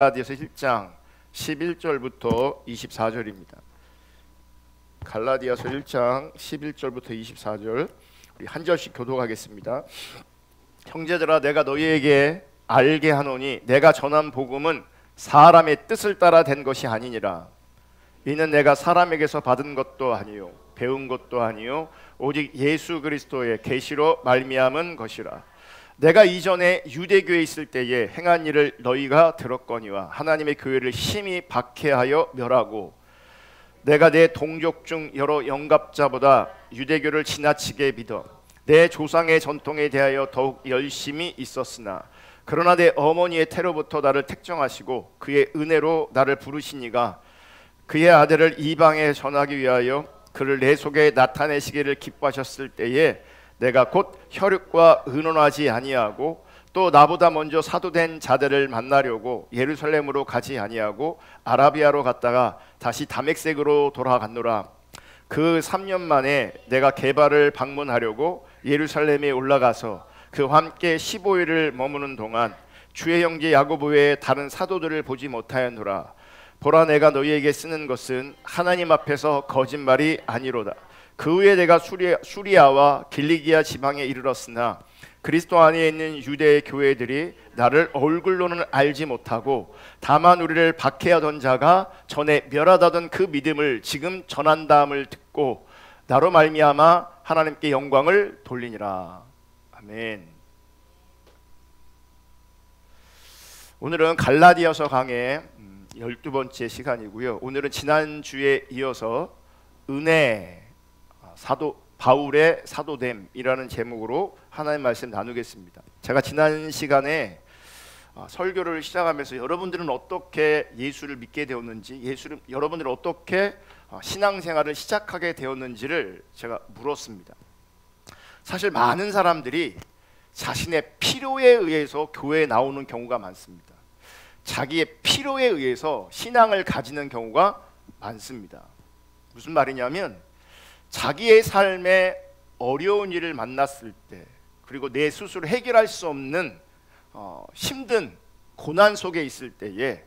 갈라디아서 1장 11절부터 24절입니다. 갈라디아서 1장 11절부터 24절 우리 한 절씩 교독하겠습니다. 형제들아, 내가 너희에게 알게 하노니 내가 전한 복음은 사람의 뜻을 따라 된 것이 아니니라. 이는 내가 사람에게서 받은 것도 아니요 배운 것도 아니요 오직 예수 그리스도의 계시로 말미암은 것이라. 내가 이전에 유대교에 있을 때에 행한 일을 너희가 들었거니와 하나님의 교회를 심히 박해하여 멸하고 내가 내 동족 중 여러 영갑자보다 유대교를 지나치게 믿어 내 조상의 전통에 대하여 더욱 열심히 있었으나 그러나 내 어머니의 태로부터 나를 택정하시고 그의 은혜로 나를 부르시니가 그의 아들을 이방에 전하기 위하여 그를 내 속에 나타내시기를 기뻐하셨을 때에 내가 곧 혈육과 의논하지 아니하고 또 나보다 먼저 사도된 자들을 만나려고 예루살렘으로 가지 아니하고 아라비아로 갔다가 다시 다메섹으로 돌아갔노라. 그 3년 만에 내가 게바를 방문하려고 예루살렘에 올라가서 그와 함께 15일을 머무는 동안 주의 형제 야고보 외에 다른 사도들을 보지 못하였노라. 보라, 내가 너희에게 쓰는 것은 하나님 앞에서 거짓말이 아니로다. 그 후에 내가 수리아와 길리기아 지방에 이르렀으나 그리스도 안에 있는 유대의 교회들이 나를 얼굴로는 알지 못하고 다만 우리를 박해하던 자가 전에 멸하다던 그 믿음을 지금 전한다함을 듣고 나로 말미암아 하나님께 영광을 돌리니라. 아멘. 오늘은 갈라디아서 강의 12번째 시간이고요. 오늘은 지난주에 이어서 은혜 사도 바울의 사도됨이라는 제목으로 하나님 말씀 나누겠습니다. 제가 지난 시간에 설교를 시작하면서 여러분들은 어떻게 예수를 믿게 되었는지, 여러분들은 어떻게 신앙생활을 시작하게 되었는지를 제가 물었습니다. 사실 많은 사람들이 자신의 필요에 의해서 교회에 나오는 경우가 많습니다. 자기의 필요에 의해서 신앙을 가지는 경우가 많습니다. 무슨 말이냐면 자기의 삶에 어려운 일을 만났을 때, 그리고 내 스스로 해결할 수 없는 힘든 고난 속에 있을 때에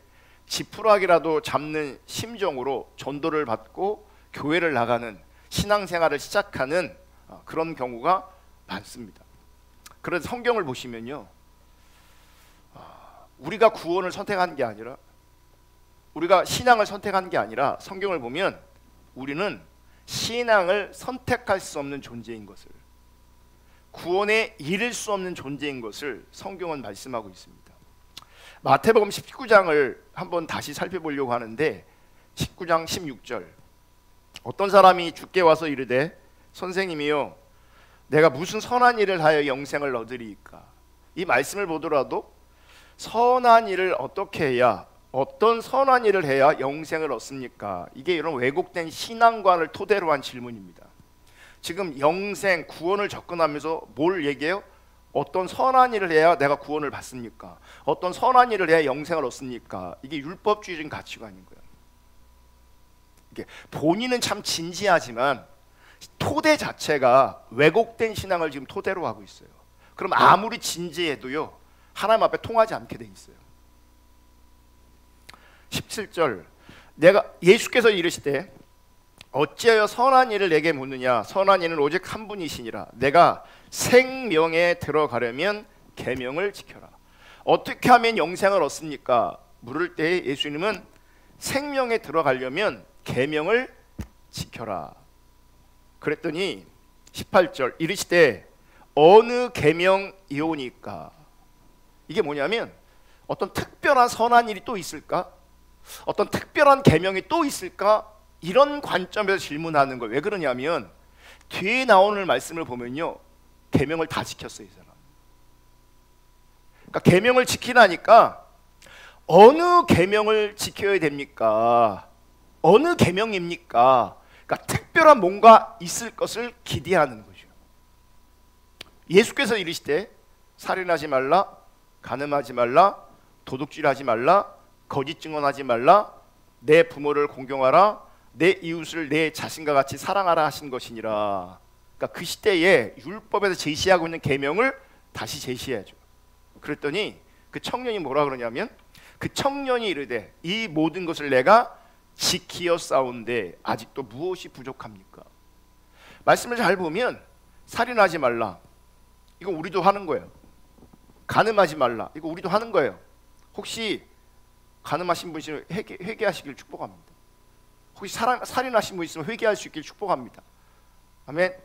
지푸라기라도 잡는 심정으로 전도를 받고 교회를 나가는 신앙생활을 시작하는 그런 경우가 많습니다. 그래서 성경을 보시면요, 우리가 구원을 선택한 게 아니라, 우리가 신앙을 선택한 게 아니라 성경을 보면 우리는 신앙을 선택할 수 없는 존재인 것을, 구원에 이를 수 없는 존재인 것을 성경은 말씀하고 있습니다. 마태복음 19장을 한번 다시 살펴보려고 하는데 19장 16절, 어떤 사람이 주께 와서 이르되 선생님이요, 내가 무슨 선한 일을 하여 영생을 얻으리이까. 이 말씀을 보더라도 선한 일을 어떻게 해야, 어떤 선한 일을 해야 영생을 얻습니까? 이게 이런 왜곡된 신앙관을 토대로 한 질문입니다. 지금 영생, 구원을 접근하면서 뭘 얘기해요? 어떤 선한 일을 해야 내가 구원을 받습니까? 어떤 선한 일을 해야 영생을 얻습니까? 이게 율법주의적인 가치관인 거예요. 이게 본인은 참 진지하지만 토대 자체가 왜곡된 신앙을 지금 토대로 하고 있어요. 그럼 아무리 진지해도요, 하나님 앞에 통하지 않게 돼 있어요. 17절, 예수께서 이르시되 어찌하여 선한 일을 내게 묻느냐. 선한 이는 오직 한 분이시니라. 내가 생명에 들어가려면 계명을 지켜라. 어떻게 하면 영생을 얻습니까? 물을 때 예수님은 생명에 들어가려면 계명을 지켜라. 그랬더니 18절, 이르시되 어느 계명이오니까. 이게 뭐냐면 어떤 특별한 선한 일이 또 있을까? 어떤 특별한 계명이 또 있을까? 이런 관점에서 질문하는 거예요. 왜 그러냐면 뒤에 나오는 말씀을 보면요, 계명을 다 지켰어요, 이 사람. 그러니까 계명을 지키라니까 어느 계명을 지켜야 됩니까? 어느 계명입니까? 그러니까 특별한 뭔가 있을 것을 기대하는 거죠. 예수께서 이르시되 살인하지 말라, 간음하지 말라, 도둑질하지 말라, 거짓 증언하지 말라, 내 부모를 공경하라, 내 이웃을 내 자신과 같이 사랑하라 하신 것이니라. 그러니까 그 시대에 율법에서 제시하고 있는 계명을 다시 제시해야죠. 그랬더니 그 청년이 뭐라 그러냐면 그 청년이 이르되 이 모든 것을 내가 지키어 싸운데 아직도 무엇이 부족합니까? 말씀을 잘 보면 살인하지 말라, 이거 우리도 하는 거예요. 간음하지 말라, 이거 우리도 하는 거예요. 혹시 간음하신 분 있으면 회개하시길 축복합니다. 혹시 살인하신 분 있으면 회개할 수 있길 축복합니다. 아멘.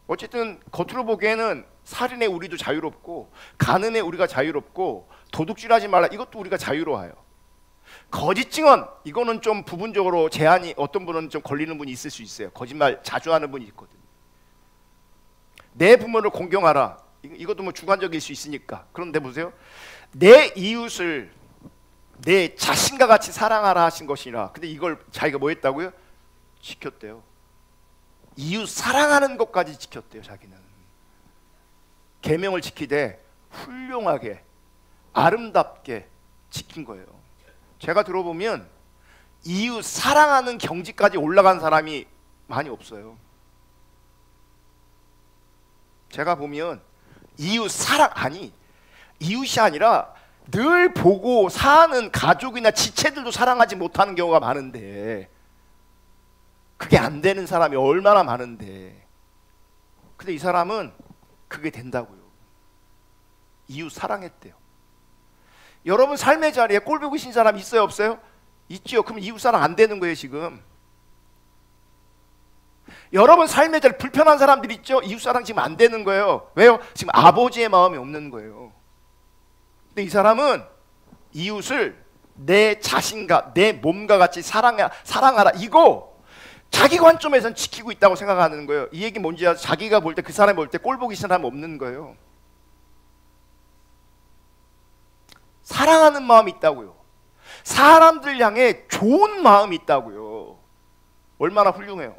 어쨌든 겉으로 보기에는 살인에 우리도 자유롭고 간음에 우리가 자유롭고 도둑질하지 말라, 이것도 우리가 자유로워요. 거짓 증언, 이거는 좀 부분적으로 제한이, 어떤 분은 좀 걸리는 분이 있을 수 있어요. 거짓말 자주 하는 분이 있거든요. 내 부모를 공경하라, 이것도 뭐 주관적일 수 있으니까. 그런데 보세요, 내 이웃을 내 자신과 같이 사랑하라 하신 것이라. 근데 이걸 자기가 뭐 했다고요? 지켰대요. 이웃 사랑하는 것까지 지켰대요. 자기는 계명을 지키되 훌륭하게 아름답게 지킨 거예요. 제가 들어보면 이웃 사랑하는 경지까지 올라간 사람이 많이 없어요. 제가 보면 이웃 사랑, 아니 이웃이 아니라 늘 보고 사는 가족이나 지체들도 사랑하지 못하는 경우가 많은데, 그게 안 되는 사람이 얼마나 많은데, 근데 이 사람은 그게 된다고요. 이웃 사랑했대요. 여러분 삶의 자리에 꼴보기 계신 사람 있어요, 없어요? 있죠. 그럼 이웃 사랑 안 되는 거예요 지금. 여러분 삶의 자리에 불편한 사람들 있죠? 이웃 사랑 지금 안 되는 거예요. 왜요? 지금 아버지의 마음이 없는 거예요. 근데 이 사람은 이웃을 내 자신과 내 몸과 같이 사랑하라, 이거 자기 관점에선 지키고 있다고 생각하는 거예요. 이 얘기 뭔지 아세요? 자기가 볼 때, 그 사람이 볼 때 꼴보기 싫은 사람 없는 거예요. 사랑하는 마음이 있다고요. 사람들 향해 좋은 마음이 있다고요. 얼마나 훌륭해요.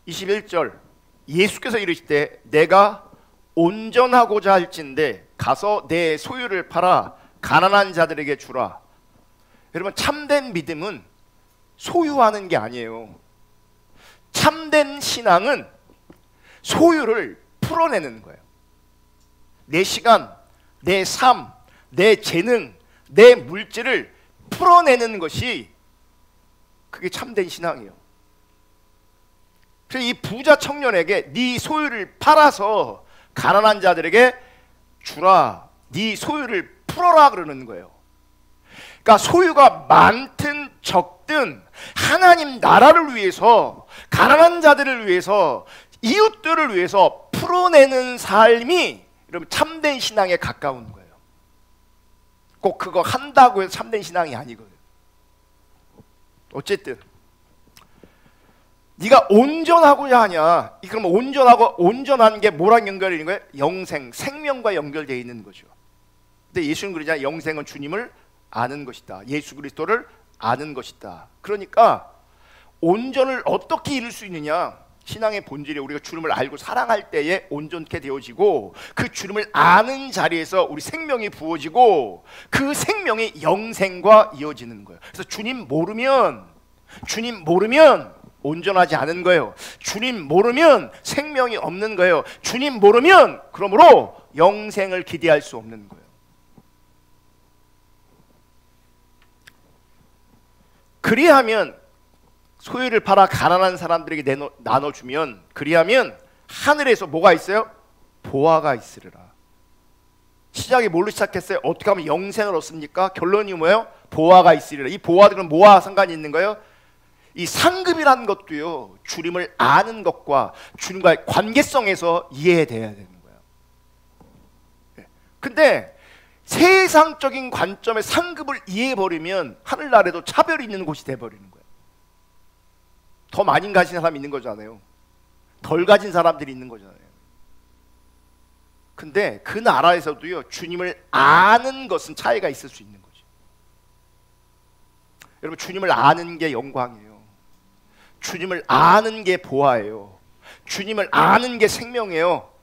21절, 예수께서 이르시되 내가 온전하고자 할진대 가서 내 소유를 팔아 가난한 자들에게 주라. 여러분 참된 믿음은 소유하는 게 아니에요. 참된 신앙은 소유를 풀어내는 거예요. 내 시간, 내 삶, 내 재능, 내 물질을 풀어내는 것이, 그게 참된 신앙이에요. 그래서 이 부자 청년에게 네 소유를 팔아서 가난한 자들에게 주라, 네 소유를 풀어라 그러는 거예요. 그러니까 소유가 많든 적든 하나님 나라를 위해서, 가난한 자들을 위해서, 이웃들을 위해서 풀어내는 삶이 여러분 참된 신앙에 가까운 거예요. 꼭 그거 한다고 해서 참된 신앙이 아니거든요. 어쨌든 네가 온전하고자 하냐, 그럼 온전하고, 온전한 게 뭐랑 연결이 있는 거예요? 영생, 생명과 연결되어 있는 거죠. 근데 예수는 그러잖아요. 영생은 주님을 아는 것이다, 예수 그리스도를 아는 것이다. 그러니까 온전을 어떻게 이룰 수 있느냐, 신앙의 본질이 우리가 주님을 알고 사랑할 때에 온전케 되어지고, 그 주님을 아는 자리에서 우리 생명이 부어지고, 그 생명이 영생과 이어지는 거예요. 그래서 주님 모르면 온전하지 않은 거예요. 주님 모르면 생명이 없는 거예요. 주님 모르면 그러므로 영생을 기대할 수 없는 거예요. 그리하면 소유를 팔아 가난한 사람들에게 나눠주면, 그리하면 하늘에서 뭐가 있어요? 보화가 있으리라. 시작이 뭘로 시작했어요? 어떻게 하면 영생을 얻습니까? 결론이 뭐예요? 보화가 있으리라. 이 보화들은 뭐와 상관이 있는 거예요? 이 상급이라는 것도요, 주님을 아는 것과 주님과의 관계성에서 이해돼야 되는 거예요. 근데 세상적인 관점의 상급을 이해해버리면 하늘나라에도 차별이 있는 곳이 돼버리는 거예요. 더 많이 가진 사람이 있는 거잖아요. 덜 가진 사람들이 있는 거잖아요. 근데 그 나라에서도요, 주님을 아는 것은 차이가 있을 수 있는 거죠. 여러분 주님을 아는 게 영광이에요. 주님을 아는 게 보화예요. 주님을 아는 게 생명이에요.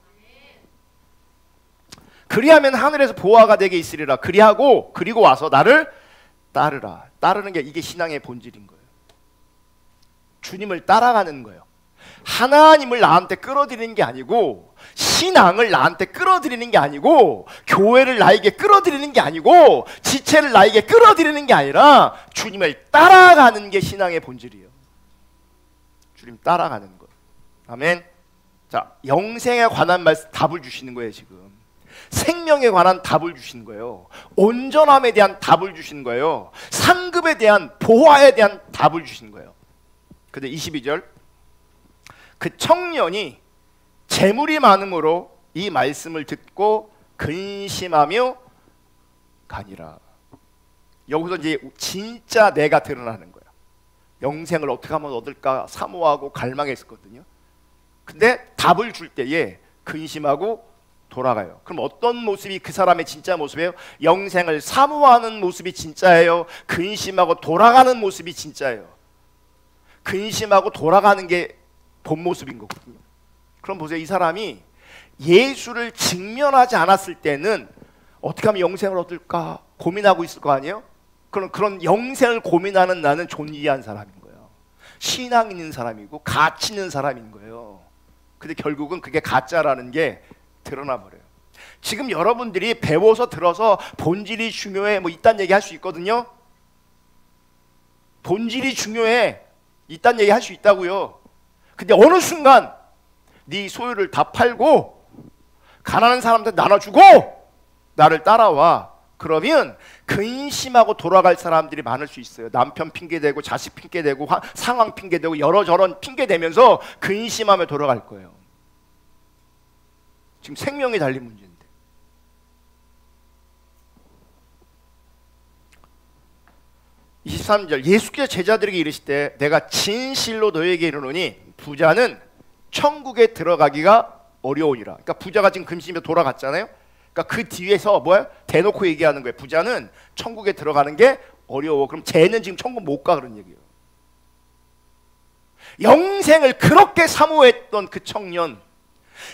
그리하면 하늘에서 보화가 되게 있으리라. 그리고 와서 나를 따르라. 따르는 게, 이게 신앙의 본질인 거예요. 주님을 따라가는 거예요. 하나님을 나한테 끌어들이는 게 아니고, 신앙을 나한테 끌어들이는 게 아니고, 교회를 나에게 끌어들이는 게 아니고, 지체를 나에게 끌어들이는 게 아니라 주님을 따라가는 게 신앙의 본질이에요. 주님 따라가는 것. 아멘. 자, 영생에 관한 말씀 답을 주시는 거예요. 지금 생명에 관한 답을 주시는 거예요. 온전함에 대한 답을 주시는 거예요. 상급에 대한, 보화에 대한 답을 주시는 거예요. 근데 22절, 그 청년이 재물이 많음으로 이 말씀을 듣고 근심하며 가니라. 여기서 이제 진짜 내가 드러나는 거야. 영생을 어떻게 하면 얻을까 사모하고 갈망했었거든요. 근데 답을 줄 때에 근심하고 돌아가요. 그럼 어떤 모습이 그 사람의 진짜 모습이에요? 영생을 사모하는 모습이 진짜예요? 근심하고 돌아가는 모습이 진짜예요? 근심하고 돌아가는 게 본 모습인 거거든요. 그럼 보세요. 이 사람이 예수를 직면하지 않았을 때는 어떻게 하면 영생을 얻을까 고민하고 있을 거 아니에요? 그런 영생을 고민하는 나는 존귀한 사람인 거예요. 신앙 있는 사람이고 가치 있는 사람인 거예요. 근데 결국은 그게 가짜라는 게 드러나 버려요. 지금 여러분들이 배워서 들어서 본질이 중요해 뭐 이딴 얘기 할 수 있거든요. 본질이 중요해 이딴 얘기 할 수 있다고요. 근데 어느 순간 네 소유를 다 팔고 가난한 사람들 나눠주고 나를 따라와. 그러면 근심하고 돌아갈 사람들이 많을 수 있어요. 남편 핑계대고 자식 핑계대고 상황 핑계대고 여러저런 핑계대면서 근심하며 돌아갈 거예요. 지금 생명이 달린 문제인데. (23절) 예수께서 제자들에게 이르시되 내가 진실로 너희에게 이르노니 부자는 천국에 들어가기가 어려우니라. 그러니까 부자가 지금 근심에 돌아갔잖아요. 그러니까 그 뒤에서 뭐야? 대놓고 얘기하는 거예요. 부자는 천국에 들어가는 게 어려워. 그럼 쟤는 지금 천국 못 가 그런 얘기예요. 영생을 그렇게 사모했던 그 청년,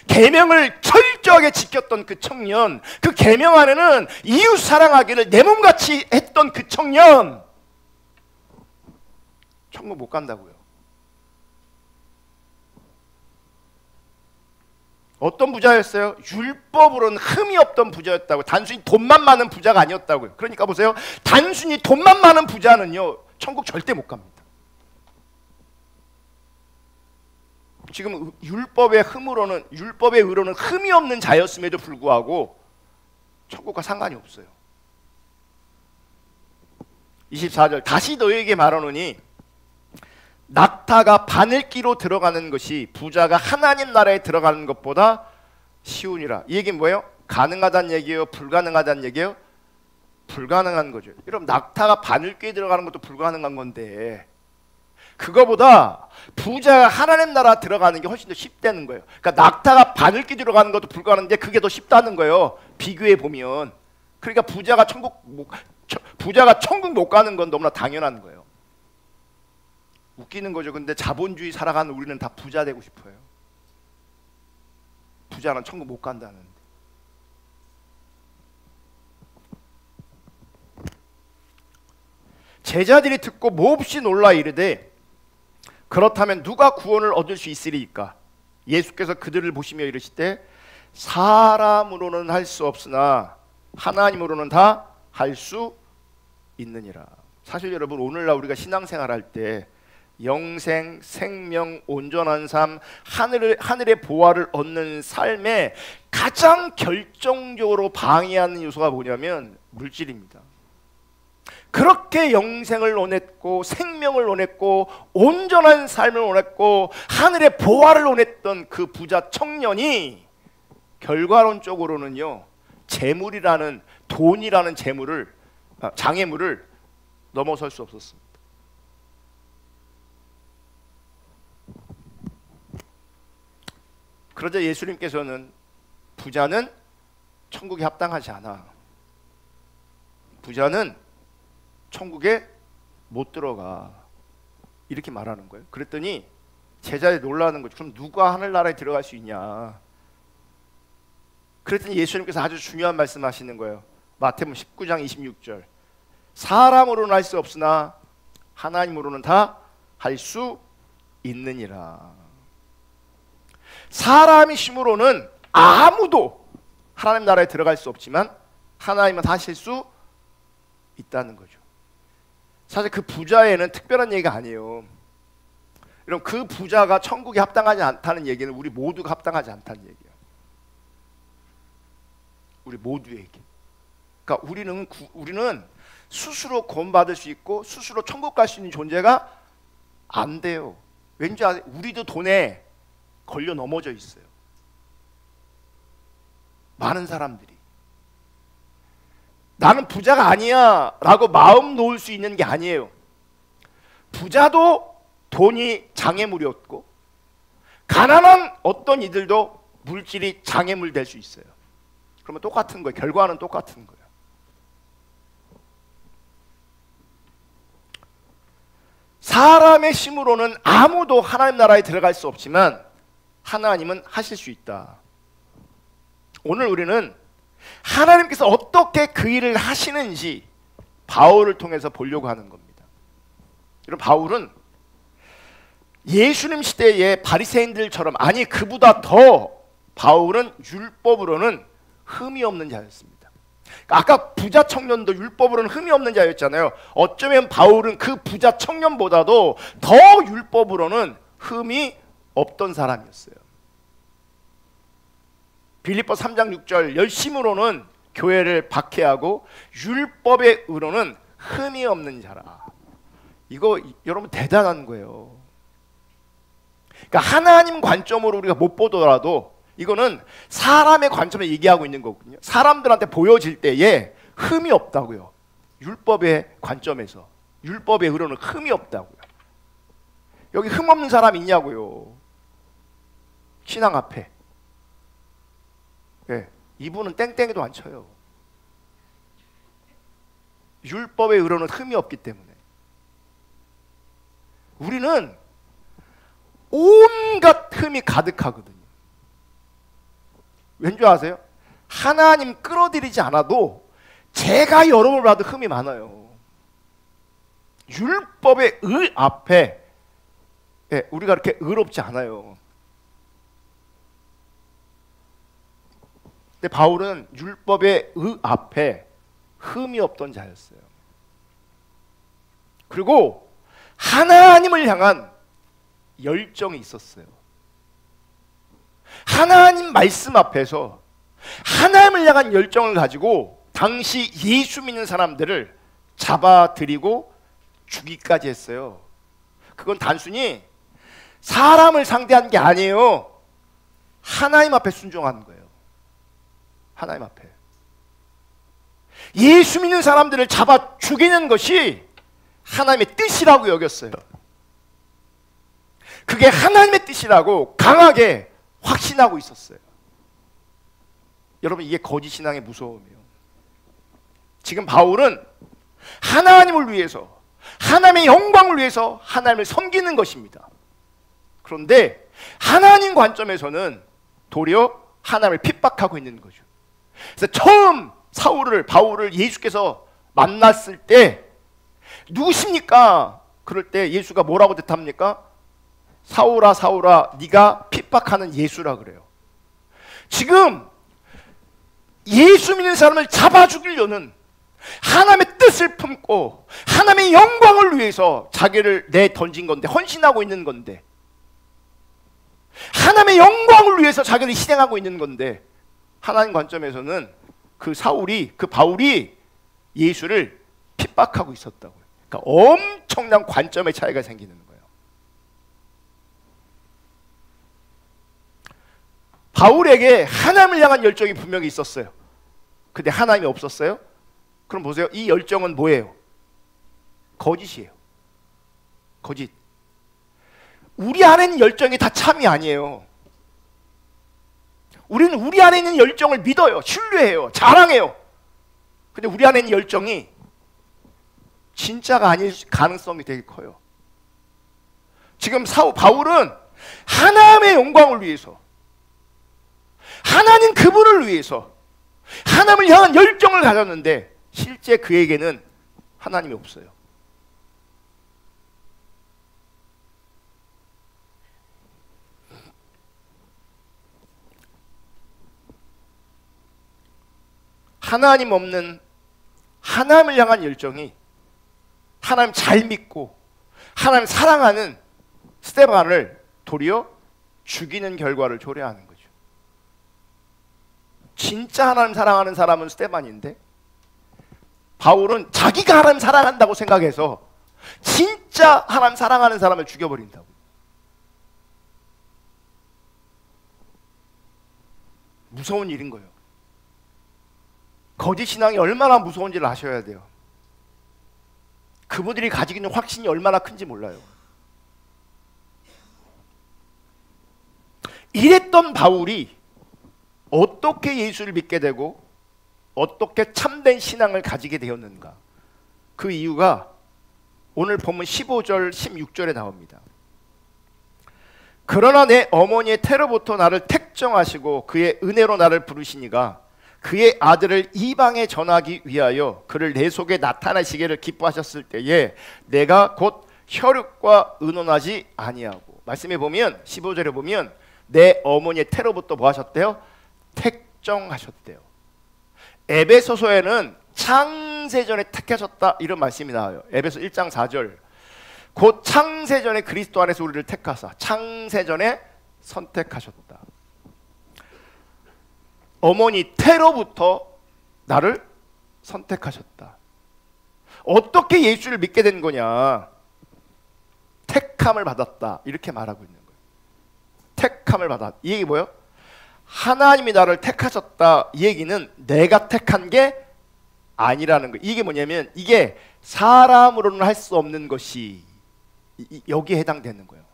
계명을 철저하게 지켰던 그 청년, 그 계명 안에는 이웃 사랑하기를 내 몸같이 했던 그 청년, 천국 못 간다고요. 어떤 부자였어요? 율법으로는 흠이 없던 부자였다고. 단순히 돈만 많은 부자가 아니었다고요. 그러니까 보세요. 단순히 돈만 많은 부자는요 천국 절대 못 갑니다. 지금 율법의 의로는 흠이 없는 자였음에도 불구하고 천국과 상관이 없어요. 24절 다시 너희에게 말하노니 낙타가 바늘기로 들어가는 것이 부자가 하나님 나라에 들어가는 것보다 쉬우니라. 이 얘기는 뭐예요? 가능하다는 얘기예요? 불가능하다는 얘기예요? 불가능한 거죠. 여러분 낙타가 바늘기에 들어가는 것도 불가능한 건데 그거보다 부자가 하나님 나라 들어가는 게 훨씬 더 쉽다는 거예요. 그러니까 낙타가 바늘기 들어가는 것도 불가능한데 그게 더 쉽다는 거예요. 비교해 보면. 그러니까 부자가 천국 못 가는 건 너무나 당연한 거예요. 웃기는 거죠. 근데 자본주의 살아가는 우리는 다 부자 되고 싶어요. 부자는 천국 못 간다는데. 제자들이 듣고 몹시 놀라 이르되 그렇다면 누가 구원을 얻을 수 있으리이까? 예수께서 그들을 보시며 이르시되 사람으로는 할 수 없으나 하나님으로는 다 할 수 있느니라. 사실 여러분 오늘날 우리가 신앙생활 할 때 영생, 생명, 온전한 삶, 하늘의 보화를 얻는 삶에 가장 결정적으로 방해하는 요소가 뭐냐면 물질입니다. 그렇게 영생을 원했고 생명을 원했고 온전한 삶을 원했고 하늘의 보화를 원했던 그 부자 청년이 결과론적으로는요 재물이라는 돈이라는 장애물을 넘어설 수 없었습니다. 그러자 예수님께서는 부자는 천국에 합당하지 않아. 부자는 천국에 못 들어가. 이렇게 말하는 거예요. 그랬더니 제자들이 놀라는 거죠. 그럼 누가 하늘나라에 들어갈 수 있냐? 그랬더니 예수님께서 아주 중요한 말씀하시는 거예요. 마태복음 19장 26절. 사람으로는 할 수 없으나 하나님으로는 다 할 수 있느니라. 사람의 힘으로는 아무도 하나님 나라에 들어갈 수 없지만 하나님은 하실 수 있다는 거죠. 사실 그 부자에는 특별한 얘기가 아니에요. 여러분, 그 부자가 천국에 합당하지 않다는 얘기는 우리 모두가 합당하지 않다는 얘기예요. 우리 모두에게. 그러니까 우리는 스스로 구원받을 수 있고 스스로 천국 갈 수 있는 존재가 안 돼요. 왠지 아세요? 우리도 돈에 걸려 넘어져 있어요. 많은 사람들이. 나는 부자가 아니야 라고 마음 놓을 수 있는 게 아니에요. 부자도 돈이 장애물이었고 가난한 어떤 이들도 물질이 장애물 될 수 있어요. 그러면 똑같은 거예요. 결과는 똑같은 거예요. 사람의 힘으로는 아무도 하나님 나라에 들어갈 수 없지만 하나님은 하실 수 있다. 오늘 우리는 하나님께서 어떻게 그 일을 하시는지 바울을 통해서 보려고 하는 겁니다. 여러분, 바울은 예수님 시대의 바리새인들처럼, 아니 그보다 더 바울은 율법으로는 흠이 없는 자였습니다. 아까 부자 청년도 율법으로는 흠이 없는 자였잖아요. 어쩌면 바울은 그 부자 청년보다도 더 율법으로는 흠이 없던 사람이었어요. 빌립보 3장 6절, 열심으로는 교회를 박해하고 율법의 의로는 흠이 없는 자라. 이거 여러분 대단한 거예요. 그러니까 하나님 관점으로 우리가 못 보더라도 이거는 사람의 관점에 얘기하고 있는 거거든요. 사람들한테 보여질 때에 흠이 없다고요. 율법의 관점에서, 율법의 의로는 흠이 없다고요. 여기 흠 없는 사람 있냐고요. 신앙 앞에. 네, 이분은 땡땡이도 안 쳐요. 율법의 의로는 흠이 없기 때문에. 우리는 온갖 흠이 가득하거든요. 왠지 아세요? 하나님 끌어들이지 않아도 제가 여러분을 봐도 흠이 많아요. 율법의 의 앞에 우리가 그렇게 의롭지 않아요. 근데 바울은 율법의 의 앞에 흠이 없던 자였어요. 그리고 하나님을 향한 열정이 있었어요. 하나님 말씀 앞에서 하나님을 향한 열정을 가지고 당시 예수 믿는 사람들을 잡아들이고 죽이기까지 했어요. 그건 단순히 사람을 상대한 게 아니에요. 하나님 앞에 순종하는 거예요. 하나님 앞에. 예수 믿는 사람들을 잡아 죽이는 것이 하나님의 뜻이라고 여겼어요. 그게 하나님의 뜻이라고 강하게 확신하고 있었어요. 여러분, 이게 거짓 신앙의 무서움이에요. 지금 바울은 하나님을 위해서, 하나님의 영광을 위해서 하나님을 섬기는 것입니다. 그런데 하나님 관점에서는 도리어 하나님을 핍박하고 있는 거죠. 그래서 처음 바울을 예수께서 만났을 때 누구십니까? 그럴 때 예수가 뭐라고 대답합니까? 사울아 사울아 네가 핍박하는 예수라 그래요. 지금 예수 믿는 사람을 잡아 죽이려는 하나님의 뜻을 품고 하나님의 영광을 위해서 자기를 내던진 건데, 헌신하고 있는 건데, 하나님의 영광을 위해서 자기를 희생하고 있는 건데, 하나님 관점에서는 그 바울이 예수를 핍박하고 있었다고요. 그러니까 엄청난 관점의 차이가 생기는 거예요. 바울에게 하나님을 향한 열정이 분명히 있었어요. 근데 하나님이 없었어요? 그럼 보세요. 이 열정은 뭐예요? 거짓이에요. 거짓. 우리 안에 있는 열정이 다 참이 아니에요. 우리는 우리 안에 있는 열정을 믿어요. 신뢰해요. 자랑해요. 근데 우리 안에 있는 열정이 진짜가 아닐 가능성이 되게 커요. 지금 바울은 하나님의 영광을 위해서, 하나님 그분을 위해서 하나님을 향한 열정을 가졌는데 실제 그에게는 하나님이 없어요. 하나님 없는 하나님을 향한 열정이 하나님 잘 믿고 하나님 사랑하는 스데반을 도리어 죽이는 결과를 초래하는 거죠. 진짜 하나님 사랑하는 사람은 스데반인데 바울은 자기가 하나님 사랑한다고 생각해서 진짜 하나님 사랑하는 사람을 죽여버린다고. 무서운 일인 거예요. 거짓 신앙이 얼마나 무서운지를 아셔야 돼요. 그분들이 가지고 있는 확신이 얼마나 큰지 몰라요. 이랬던 바울이 어떻게 예수를 믿게 되고 어떻게 참된 신앙을 가지게 되었는가? 그 이유가 오늘 본문 15절 16절에 나옵니다. 그러나 내 어머니의 태로부터 나를 택정하시고 그의 은혜로 나를 부르시니가 그의 아들을 이방에 전하기 위하여 그를 내 속에 나타내시기를 기뻐하셨을 때에 내가 곧 혈육과 의논하지 아니하고. 말씀에 보면 15절에 보면 내 어머니의 태로부터 뭐 하셨대요? 택정하셨대요. 에베소서에는 창세전에 택하셨다 이런 말씀이 나와요. 에베소 1장 4절. 곧 창세전에 그리스도 안에서 우리를 택하사 창세전에 선택하셨다. 어머니 태로부터 나를 선택하셨다. 어떻게 예수를 믿게 된 거냐? 택함을 받았다 이렇게 말하고 있는 거예요. 택함을 받았다. 이 얘기 뭐예요? 하나님이 나를 택하셨다. 이 얘기는 내가 택한 게 아니라는 거예요. 이게 뭐냐면 이게 사람으로는 할 수 없는 것이 여기에 해당되는 거예요.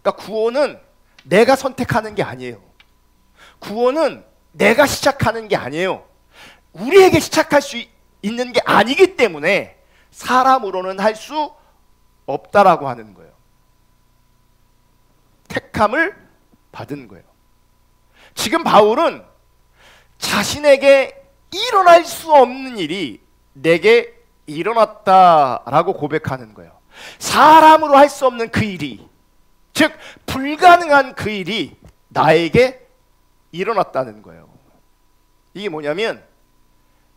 그러니까 구원은 내가 선택하는 게 아니에요. 구원은 내가 시작하는 게 아니에요. 우리에게 시작할 수 있는 게 아니기 때문에 사람으로는 할 수 없다라고 하는 거예요. 택함을 받은 거예요. 지금 바울은 자신에게 일어날 수 없는 일이 내게 일어났다라고 고백하는 거예요. 사람으로 할 수 없는 그 일이, 즉 불가능한 그 일이 나에게 일어났다는 거예요. 이게 뭐냐면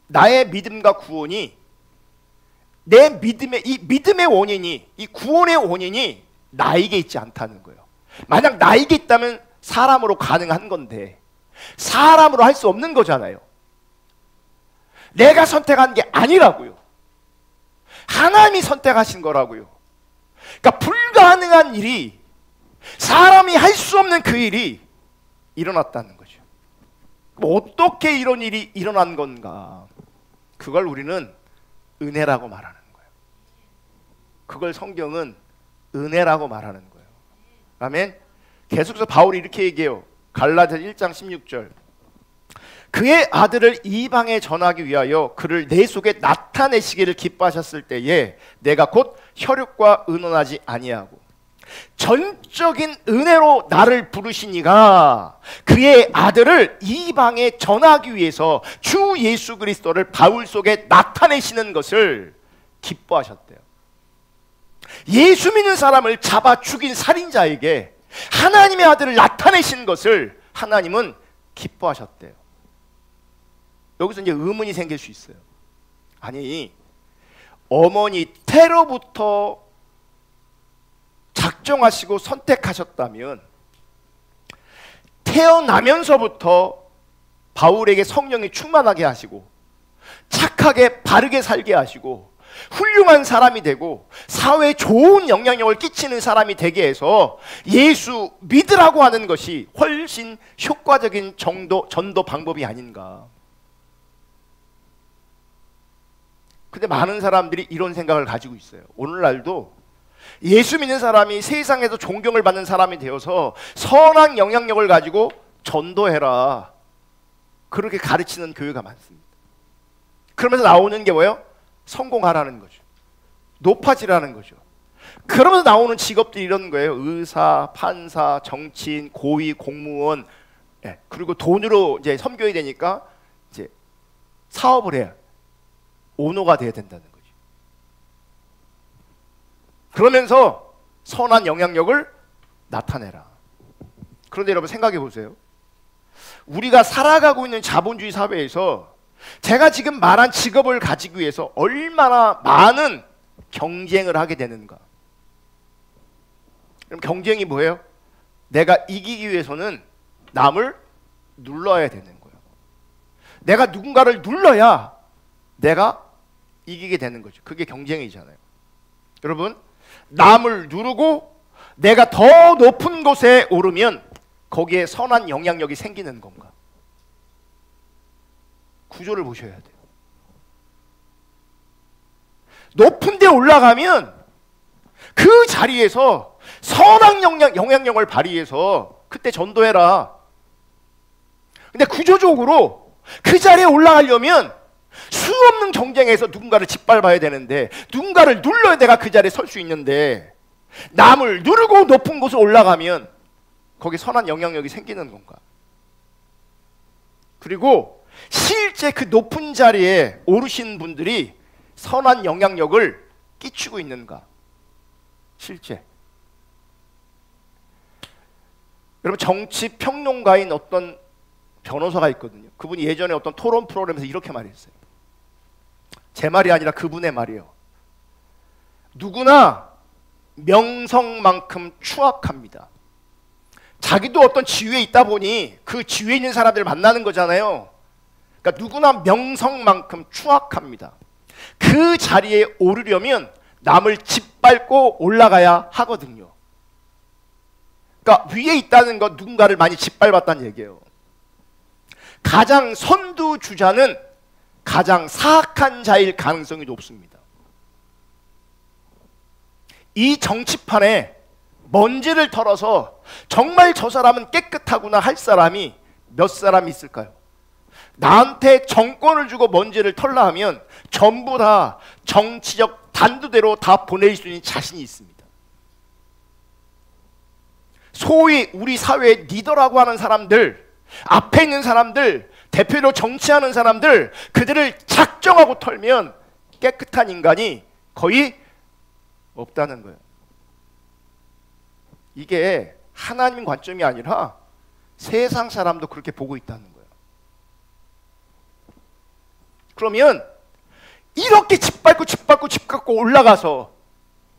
나의 믿음과 구원이 내 믿음의 이 믿음의 원인이, 이 구원의 원인이 나에게 있지 않다는 거예요. 만약 나에게 있다면 사람으로 가능한 건데 사람으로 할 수 없는 거잖아요. 내가 선택한 게 아니라고요. 하나님이 선택하신 거라고요. 그러니까 불가능한 일이, 사람이 할 수 없는 그 일이 일어났다는 거죠. 어떻게 이런 일이 일어난 건가? 그걸 우리는 은혜라고 말하는 거예요. 그걸 성경은 은혜라고 말하는 거예요. 아멘. 계속해서 바울이 이렇게 얘기해요. 갈라디아서 1장 16절. 그의 아들을 이방에 전하기 위하여 그를 내 속에 나타내시기를 기뻐하셨을 때에 내가 곧 혈육과 의논하지 아니하고 전적인 은혜로 나를 부르시니가 그의 아들을 이방에 전하기 위해서 주 예수 그리스도를 바울 속에 나타내시는 것을 기뻐하셨대요. 예수 믿는 사람을 잡아 죽인 살인자에게 하나님의 아들을 나타내신 것을 하나님은 기뻐하셨대요. 여기서 이제 의문이 생길 수 있어요. 아니, 어머니 태로부터 작정하시고 선택하셨다면 태어나면서부터 바울에게 성령이 충만하게 하시고 착하게 바르게 살게 하시고 훌륭한 사람이 되고 사회에 좋은 영향력을 끼치는 사람이 되게 해서 예수 믿으라고 하는 것이 훨씬 효과적인 전도 방법이 아닌가. 근데 많은 사람들이 이런 생각을 가지고 있어요. 오늘날도 예수 믿는 사람이 세상에서 존경을 받는 사람이 되어서 선한 영향력을 가지고 전도해라, 그렇게 가르치는 교회가 많습니다. 그러면서 나오는 게 뭐예요? 성공하라는 거죠. 높아지라는 거죠. 그러면서 나오는 직업들이 이런 거예요. 의사, 판사, 정치인, 고위, 공무원, 그리고 돈으로 이제 섬겨야 되니까 이제 사업을 해야, 오너가 돼야 된다는 거죠. 그러면서 선한 영향력을 나타내라. 그런데 여러분 생각해 보세요. 우리가 살아가고 있는 자본주의 사회에서 제가 지금 말한 직업을 가지기 위해서 얼마나 많은 경쟁을 하게 되는가. 그럼 경쟁이 뭐예요? 내가 이기기 위해서는 남을 눌러야 되는 거예요. 내가 누군가를 눌러야 내가 이기게 되는 거죠. 그게 경쟁이잖아요. 여러분, 남을 누르고 내가 더 높은 곳에 오르면 거기에 선한 영향력이 생기는 건가? 구조를 보셔야 돼요. 높은 데 올라가면 그 자리에서 선한 영향력을 발휘해서 그때 전도해라. 근데 구조적으로 그 자리에 올라가려면 수없는 경쟁에서 누군가를 짓밟아야 되는데, 누군가를 눌러야 내가 그 자리에 설 수 있는데, 남을 누르고 높은 곳에 올라가면 거기 선한 영향력이 생기는 건가? 그리고 실제 그 높은 자리에 오르신 분들이 선한 영향력을 끼치고 있는가? 실제. 여러분, 정치 평론가인 어떤 변호사가 있거든요. 그분이 예전에 어떤 토론 프로그램에서 이렇게 말했어요. 제 말이 아니라 그분의 말이에요. 누구나 명성만큼 추악합니다. 자기도 어떤 지위에 있다 보니 그 지위에 있는 사람들을 만나는 거잖아요. 그러니까 누구나 명성만큼 추악합니다. 그 자리에 오르려면 남을 짓밟고 올라가야 하거든요. 그러니까 위에 있다는 건 누군가를 많이 짓밟았다는 얘기예요. 가장 선두주자는 가장 사악한 자일 가능성이 높습니다. 이 정치판에 먼지를 털어서 정말 저 사람은 깨끗하구나 할 사람이 몇 사람 있을까요? 나한테 정권을 주고 먼지를 털라 하면 전부 다 정치적 단두대로 다 보낼 수 있는 자신이 있습니다. 소위 우리 사회의 리더라고 하는 사람들, 앞에 있는 사람들, 대표로 정치하는 사람들, 그들을 작정하고 털면 깨끗한 인간이 거의 없다는 거예요. 이게 하나님 관점이 아니라 세상 사람도 그렇게 보고 있다는 거예요. 그러면 이렇게 짓밟고 올라가서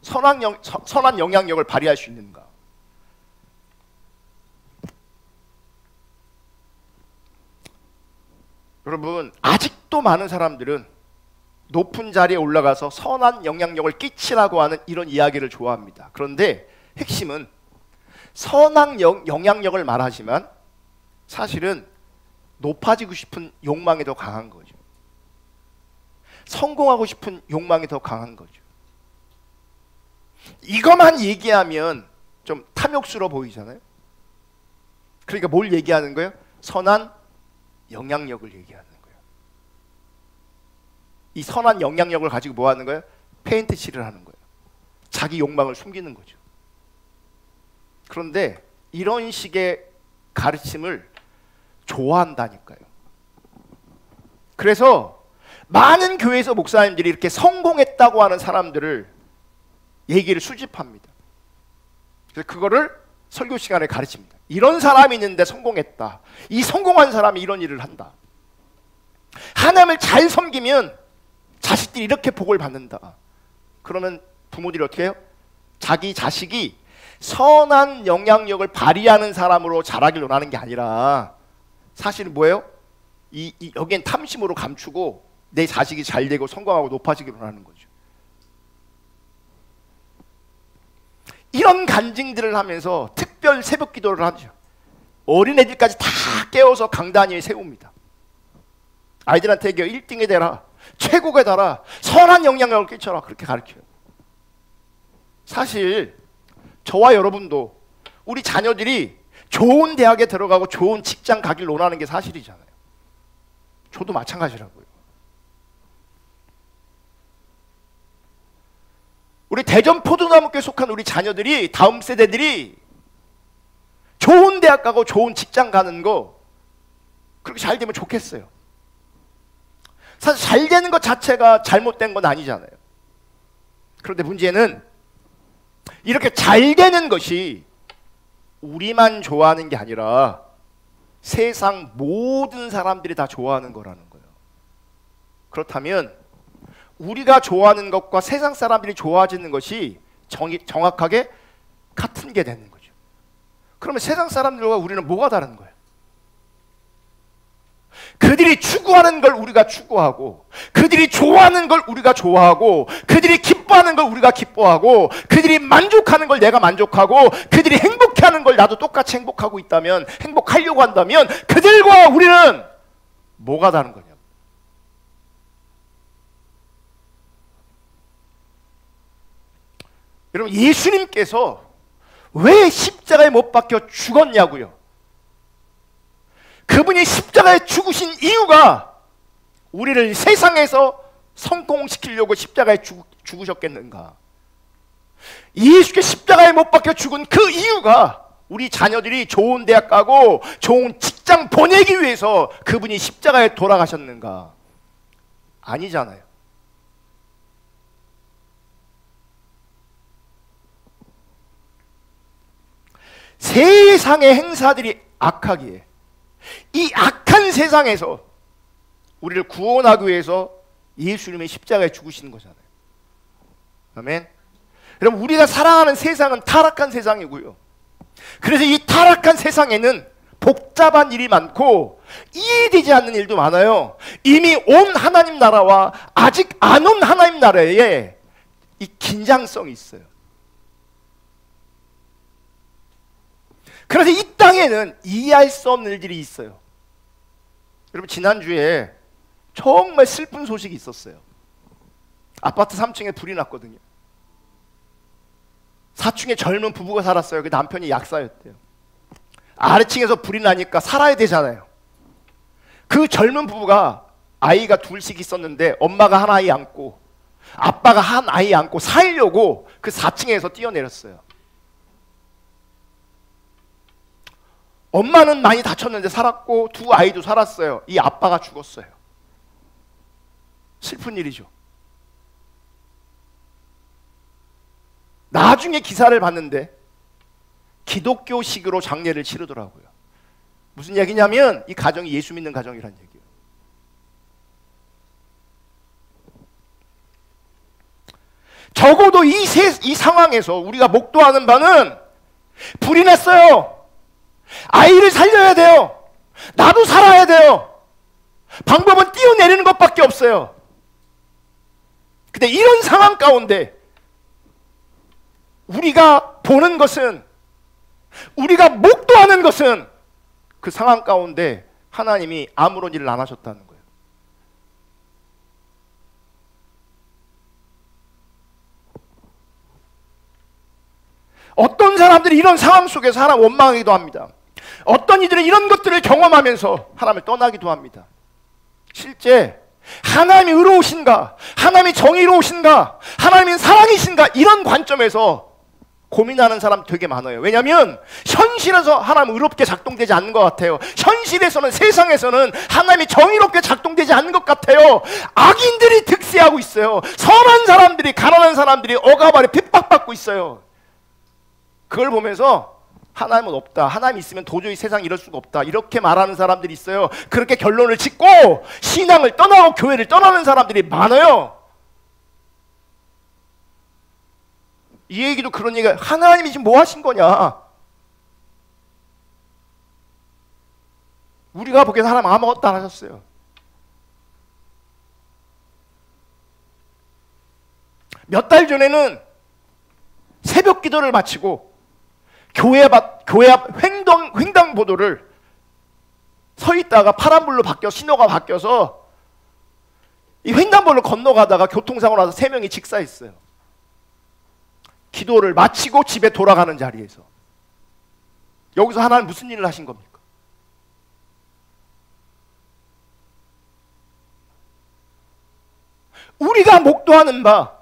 선한 영향력을 발휘할 수 있는가? 여러분, 아직도 많은 사람들은 높은 자리에 올라가서 선한 영향력을 끼치라고 하는 이런 이야기를 좋아합니다. 그런데 핵심은 선한 영향력을 말하지만 사실은 높아지고 싶은 욕망이 더 강한 거죠. 성공하고 싶은 욕망이 더 강한 거죠. 이것만 얘기하면 좀 탐욕스러워 보이잖아요. 그러니까 뭘 얘기하는 거예요? 선한 영향력을 얘기하는 거예요. 이 선한 영향력을 가지고 뭐 하는 거예요? 페인트 칠을 하는 거예요. 자기 욕망을 숨기는 거죠. 그런데 이런 식의 가르침을 좋아한다니까요. 그래서 많은 교회에서 목사님들이 이렇게 성공했다고 하는 사람들을 얘기를 수집합니다. 그래서 그거를 설교 시간에 가르칩니다. 이런 사람이 있는데 성공했다. 이 성공한 사람이 이런 일을 한다. 하나님을 잘 섬기면 자식들이 이렇게 복을 받는다. 그러면 부모들이 어떻게 해요? 자기 자식이 선한 영향력을 발휘하는 사람으로 자라길 원하는 게 아니라 사실은 뭐예요? 여기엔 탐심으로 감추고 내 자식이 잘 되고 성공하고 높아지길 원하는 거죠. 이런 간증들을 하면서 특별 새벽 기도를 하죠. 어린애들까지 다 깨워서 강단 위에 세웁니다. 아이들한테 1등이 되라, 최고가 되라, 선한 영향력을 끼쳐라, 그렇게 가르쳐요. 사실 저와 여러분도 우리 자녀들이 좋은 대학에 들어가고 좋은 직장 가길 원하는 게 사실이잖아요. 저도 마찬가지라고요. 우리 대전 포도나무교에 속한 우리 자녀들이, 다음 세대들이 좋은 대학 가고 좋은 직장 가는 거 그렇게 잘 되면 좋겠어요. 사실 잘 되는 것 자체가 잘못된 건 아니잖아요. 그런데 문제는 이렇게 잘 되는 것이 우리만 좋아하는 게 아니라 세상 모든 사람들이 다 좋아하는 거라는 거예요. 그렇다면 우리가 좋아하는 것과 세상 사람들이 좋아지는 것이 정확하게 같은 게 되는 거죠. 그러면 세상 사람들과 우리는 뭐가 다른 거예요? 그들이 추구하는 걸 우리가 추구하고, 그들이 좋아하는 걸 우리가 좋아하고, 그들이 기뻐하는 걸 우리가 기뻐하고, 그들이 만족하는 걸 내가 만족하고, 그들이 행복해하는 걸 나도 똑같이 행복하고 있다면, 행복하려고 한다면 그들과 우리는 뭐가 다른 거냐? 여러분, 예수님께서 왜 십자가에 못 박혀 죽었냐고요? 그분이 십자가에 죽으신 이유가 우리를 세상에서 성공시키려고 십자가에 죽으셨겠는가? 예수께 십자가에 못 박혀 죽은 그 이유가 우리 자녀들이 좋은 대학 가고 좋은 직장 보내기 위해서 그분이 십자가에 돌아가셨는가? 아니잖아요. 세상의 행사들이 악하기에 이 악한 세상에서 우리를 구원하기 위해서 예수님이 십자가에 죽으시는 거잖아요. 아멘. 여러분, 우리가 살아가는 세상은 타락한 세상이고요. 그래서 이 타락한 세상에는 복잡한 일이 많고 이해되지 않는 일도 많아요. 이미 온 하나님 나라와 아직 안 온 하나님 나라에 이 긴장성이 있어요. 그래서 이 땅에는 이해할 수 없는 일들이 있어요. 여러분, 지난주에 정말 슬픈 소식이 있었어요. 아파트 3층에 불이 났거든요. 4층에 젊은 부부가 살았어요. 그 남편이 약사였대요. 아래층에서 불이 나니까 살아야 되잖아요. 그 젊은 부부가 아이가 둘씩 있었는데 엄마가 한 아이 안고 아빠가 한 아이 안고 살려고 그 4층에서 뛰어내렸어요. 엄마는 많이 다쳤는데 살았고 두 아이도 살았어요. 이 아빠가 죽었어요. 슬픈 일이죠. 나중에 기사를 봤는데 기독교식으로 장례를 치르더라고요. 무슨 얘기냐면 이 가정이 예수 믿는 가정이란 얘기예요. 적어도 이 상황에서 우리가 목도하는 바는 불이 났어요. 아이를 살려야 돼요. 나도 살아야 돼요. 방법은 뛰어내리는 것밖에 없어요. 근데 이런 상황 가운데 우리가 보는 것은, 우리가 목도하는 것은 그 상황 가운데 하나님이 아무런 일을 안 하셨다는 거예요. 어떤 사람들이 이런 상황 속에서 하나님 원망하기도 합니다. 어떤 이들은 이런 것들을 경험하면서 하나님을 떠나기도 합니다. 실제 하나님이 의로우신가, 하나님이 정의로우신가, 하나님이 사랑이신가, 이런 관점에서 고민하는 사람 되게 많아요. 왜냐하면 현실에서 하나님 의롭게 작동되지 않는 것 같아요. 현실에서는, 세상에서는 하나님이 정의롭게 작동되지 않는 것 같아요. 악인들이 득세하고 있어요. 선한 사람들이, 가난한 사람들이 억압 아래 핍박받고 있어요. 그걸 보면서 하나님은 없다, 하나님 있으면 도저히 세상 이럴 수가 없다, 이렇게 말하는 사람들이 있어요. 그렇게 결론을 짓고 신앙을 떠나고 교회를 떠나는 사람들이 많아요. 이 얘기도 그런 얘기가, 하나님이 지금 뭐 하신 거냐? 우리가 보기에는 하나님 아무것도 안 하셨어요. 몇 달 전에는 새벽 기도를 마치고 교회 앞 횡단보도를 서 있다가 파란불로 신호가 바뀌어서 이 횡단보도를 건너가다가 교통사고가 나서 3명이 직사했어요. 기도를 마치고 집에 돌아가는 자리에서. 여기서 하나님 무슨 일을 하신 겁니까? 우리가 목도하는 바,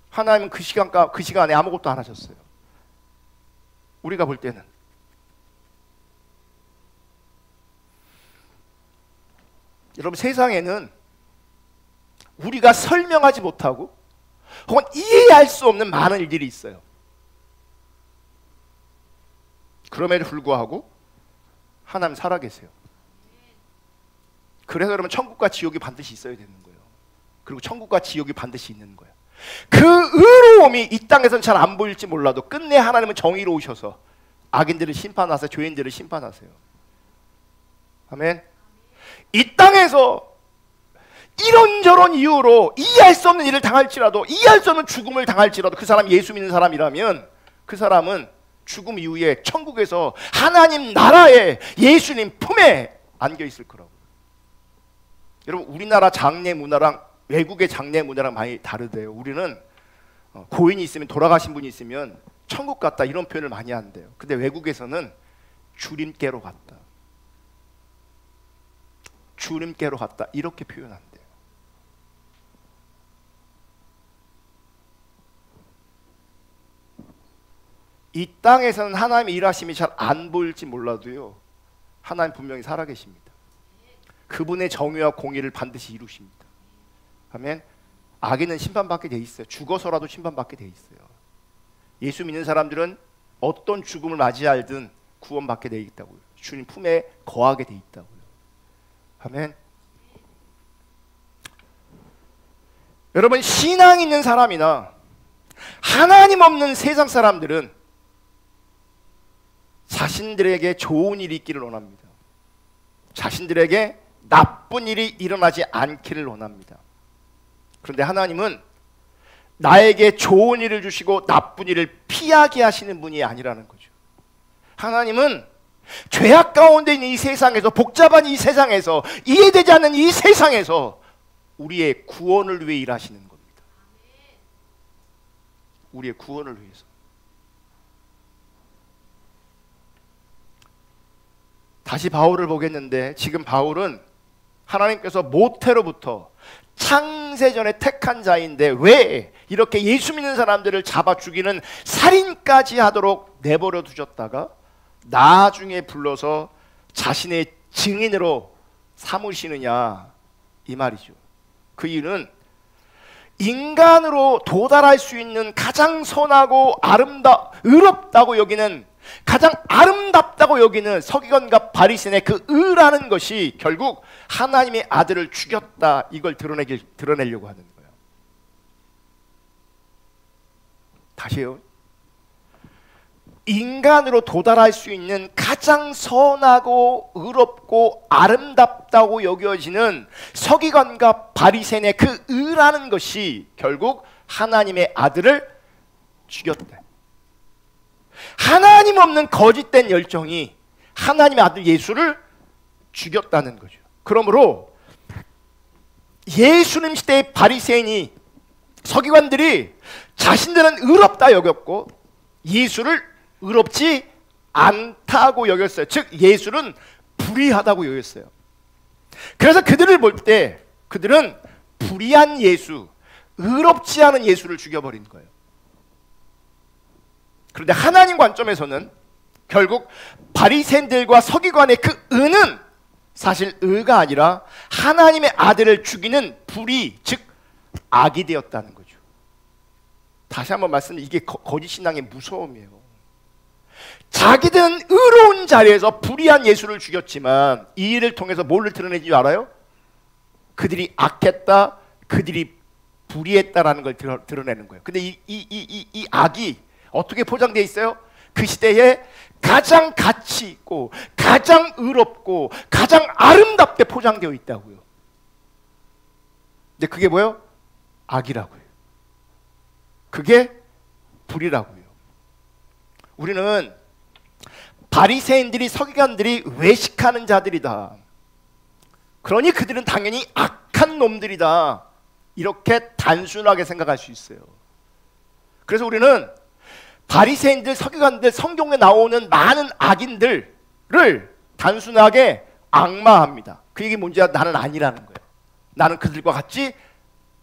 하나님은 그 시간에 아무것도 안 하셨어요. 우리가 볼 때는. 여러분, 세상에는 우리가 설명하지 못하고 혹은 이해할 수 없는 많은 일들이 있어요. 그럼에도 불구하고 하나님 살아계세요. 그래서 여러분 천국과 지옥이 반드시 있어야 되는 거예요. 그리고 천국과 지옥이 반드시 있는 거예요. 그 의로움이 이 땅에서는 잘 안 보일지 몰라도 끝내 하나님은 정의로우셔서 악인들을 심판하세요. 죄인들을 심판하세요. 아멘. 이 땅에서 이런저런 이유로 이해할 수 없는 일을 당할지라도, 이해할 수 없는 죽음을 당할지라도 그 사람이 예수 믿는 사람이라면 그 사람은 죽음 이후에 천국에서 하나님 나라에 예수님 품에 안겨 있을 거라고. 여러분, 우리나라 장례 문화랑 외국의 장례 문화랑 많이 다르대요. 우리는 고인이 있으면, 돌아가신 분이 있으면 천국 갔다 이런 표현을 많이 한대요. 근데 외국에서는 주님께로 갔다, 주님께로 갔다 이렇게 표현한대요. 이 땅에서는 하나님의 일하심이 잘 안 보일지 몰라도요, 하나님 분명히 살아계십니다. 그분의 정의와 공의를 반드시 이루십니다. 아멘. 악인은 심판받게 돼 있어요. 죽어서라도 심판받게 돼 있어요. 예수 믿는 사람들은 어떤 죽음을 맞이하든 구원받게 돼 있다고요. 주님 품에 거하게 돼 있다고요. 아멘. 여러분, 신앙 있는 사람이나 하나님 없는 세상 사람들은 자신들에게 좋은 일이 있기를 원합니다. 자신들에게 나쁜 일이 일어나지 않기를 원합니다. 그런데 하나님은 나에게 좋은 일을 주시고 나쁜 일을 피하게 하시는 분이 아니라는 거죠. 하나님은 죄악 가운데 있는 이 세상에서, 복잡한 이 세상에서, 이해되지 않는 이 세상에서 우리의 구원을 위해 일하시는 겁니다. 우리의 구원을 위해서. 다시 바울을 보겠는데, 지금 바울은 하나님께서 모태로부터 창세전에 택한 자인데 왜 이렇게 예수 믿는 사람들을 잡아 죽이는 살인까지 하도록 내버려 두셨다가 나중에 불러서 자신의 증인으로 삼으시느냐, 이 말이죠. 그 이유는 인간으로 도달할 수 있는 가장 선하고 의롭다고 여기는, 가장 아름답다고 여기는 서기관과 바리새인의 그 의라는 것이 결국 하나님의 아들을 죽였다, 이걸 드러내려고 하는 거예요. 다시요. 인간으로 도달할 수 있는 가장 선하고 의롭고 아름답다고 여겨지는 서기관과 바리새인의 그 의라는 것이 결국 하나님의 아들을 죽였다. 하나님 없는 거짓된 열정이 하나님의 아들 예수를 죽였다는 거죠. 그러므로 예수님 시대의 바리새인이, 서기관들이 자신들은 의롭다 여겼고 예수를 의롭지 않다고 여겼어요. 즉 예수는 불의하다고 여겼어요. 그래서 그들을 볼 때 그들은 불의한 예수, 의롭지 않은 예수를 죽여버린 거예요. 그런데 하나님 관점에서는 결국 바리새인들과 서기관의 그 의는 사실 의가 아니라 하나님의 아들을 죽이는 불의, 즉 악이 되었다는 거죠. 다시 한번 말씀드리면 이게 거짓 신앙의 무서움이에요. 자기들은 의로운 자리에서 불의한 예수를 죽였지만 이 일을 통해서 뭘 드러내는 줄 알아요? 그들이 악했다, 그들이 불의했다라는 걸 드러내는 거예요. 근데 이 악이 어떻게 포장되어 있어요? 그 시대에 가장 가치 있고 가장 의롭고 가장 아름답게 포장되어 있다고요. 근데 그게 뭐예요? 악이라고요. 그게 불이라고요. 우리는 바리새인들이, 서기관들이 외식하는 자들이다, 그러니 그들은 당연히 악한 놈들이다, 이렇게 단순하게 생각할 수 있어요. 그래서 우리는 바리새인들, 서기관들, 성경에 나오는 많은 악인들을 단순하게 악마합니다. 그 얘기 뭔지 나는 아니라는 거예요. 나는 그들과 같지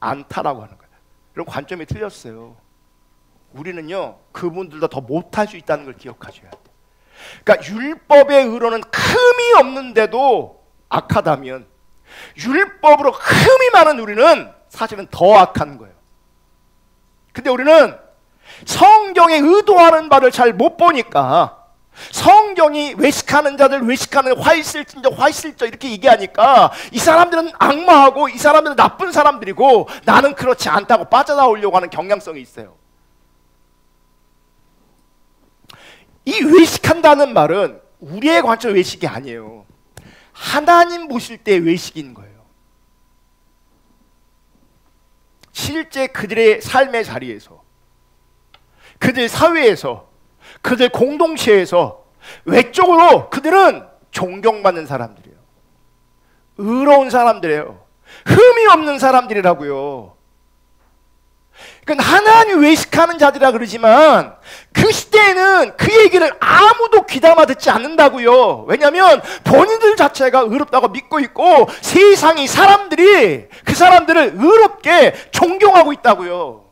않다라고 하는 거예요. 이런 관점이 틀렸어요. 우리는요, 그분들보다 더 못할 수 있다는 걸 기억하셔야 돼요. 그러니까 율법의 의로는 흠이 없는데도 악하다면 율법으로 흠이 많은 우리는 사실은 더 악한 거예요. 근데 우리는 성경에 의도하는 바를 잘 못 보니까 성경이 외식하는 자들, 외식하는 화있을진저 화있을저 이렇게 얘기하니까 이 사람들은 악마하고 이 사람들은 나쁜 사람들이고 나는 그렇지 않다고 빠져나오려고 하는 경향성이 있어요. 이 외식한다는 말은 우리의 관점 외식이 아니에요. 하나님 보실 때 외식인 거예요. 실제 그들의 삶의 자리에서, 그들 사회에서, 그들 공동체에서 외적으로 그들은 존경받는 사람들이에요. 의로운 사람들이에요. 흠이 없는 사람들이라고요. 그러니까 하나님 외식하는 자들이라 그러지만 그 시대에는 그 얘기를 아무도 귀담아 듣지 않는다고요. 왜냐하면 본인들 자체가 의롭다고 믿고 있고 세상이 사람들이 그 사람들을 의롭게 존경하고 있다고요.